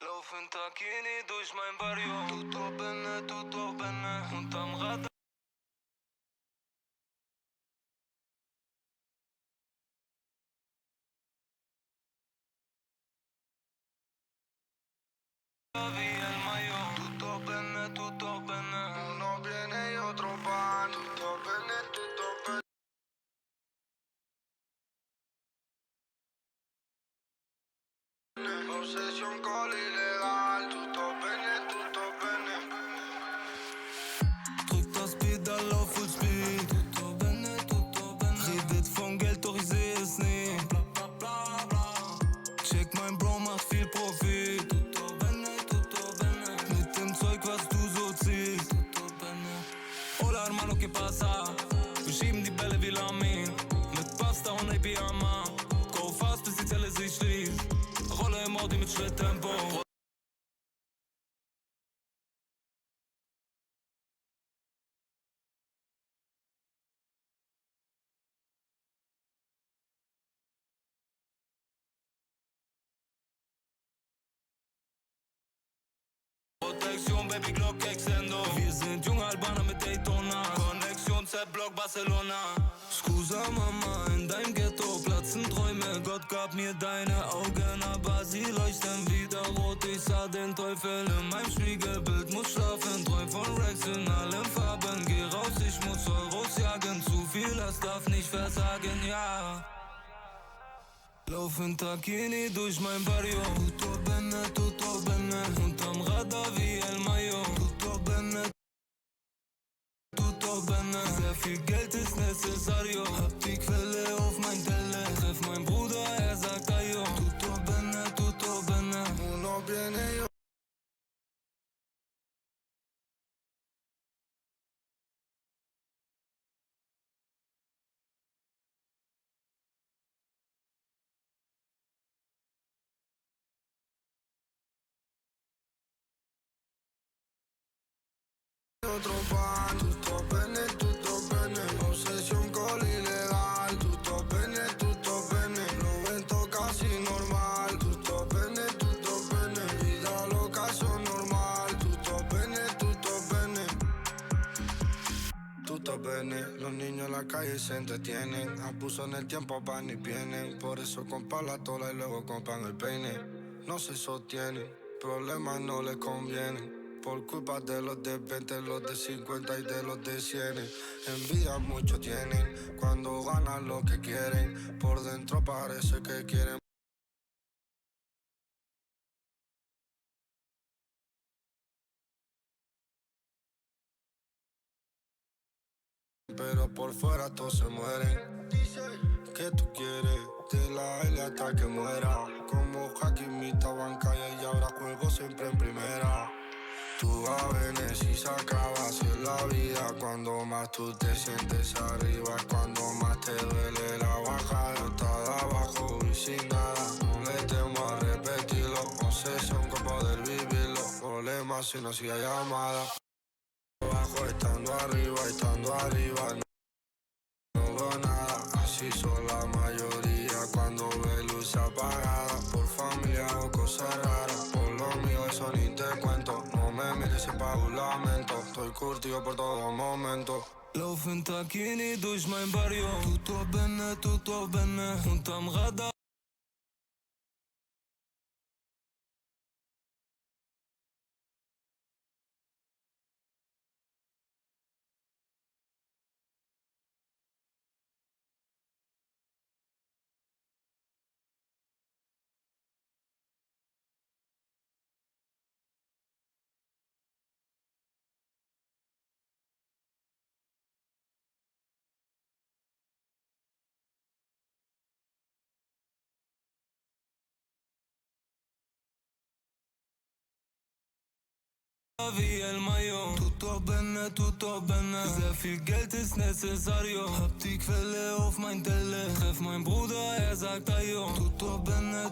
Laufen Takini durch mein Barrio. Tutto bene, unterm Rad. Wie el mayo. Tutto bene. Uno viene y otro van. Tutto bene, tutto bene. Obsession call illegal. Tutto bene, tutto bene. Drück das Pedal auf Fullspeed. Tutto bene, tutto bene. Redet von Geld, doch ich seh es nie. Bla bla bla bla. Check mein Bro, macht viel Profit. Tutto bene, mit dem Zeug, was du so ziehst. Tutto bene. Hola hermano, ¿qué pasa? Wir schieben die Bälle wie Lamin. Mit Pasta und APR, man. Go fast, bis die Zelle sich schließt. Rolle im Audi mit Schritttempo. Protektion, Baby Glock extendo. Wir sind junge Albaner mit Daytona. Connection, Z-Block, Barcelona. Scusa Mama, in deinem Ghetto platzen Träume. Gott gab mir deine Augen, aber sie leuchten wieder rot. Ich sah den Teufel in meinem Spiegelbild, muss schlafen. Träum von Rex in allen Farben. Geh raus, ich muss Euros jagen. Zu viel, das darf nicht versagen, ja. Laufen Takini durch mein Barrio. Tutto bene, unterm Radar wie el mayo. Tutto bene, sehr viel Geld ist necessario. Hab die Quelle auf mein Telle. Treff mein Bruder, er sagt ayo. Tutto bene, uno viene yo. Otro pan, tutto bene, obsesión call ilegal, tutto bene, lo vento casi normal, tutto bene, vida loca son normal, tutto bene, los niños en la calle se entretienen, abusan el tiempo van y vienen, por eso compran la tola y luego compran el peine, no se sostienen, problemas no les convienen. Por culpa de los de 20, los de 50 y de los de 100. Envidia mucho tienen cuando ganan lo que quieren. Por dentro parece que quieren. Pero por fuera todos se mueren. ¿Qué tú quieres? De la L hasta que muera. Como Hakimita Bancaya y ahora juego siempre en primera. Tú vas a ver si se acaba así es la vida. Cuando más tú te sientes arriba, cuando más te duele la bajada. Está de abajo y sin nada, no le temo a repetirlo. Obsesión con poder vivirlo, problemas si no hacía llamada. Abajo estando arriba, no veo nada. Así son la mayoría cuando ve luz apagada. Por familia o cosas raras, por lo mío eso ni te cuento. No me mires si pago un lamento, estoy curtido por todo momento. Laufen Takini durch mein Barrio. Tutto bene, unterm Radar. Wie el mayo. Tutto bene, sehr viel Geld ist necessario. Hab die Quelle auf mein Telle. Treff mein Bruder, er sagt ayo. Tutto bene,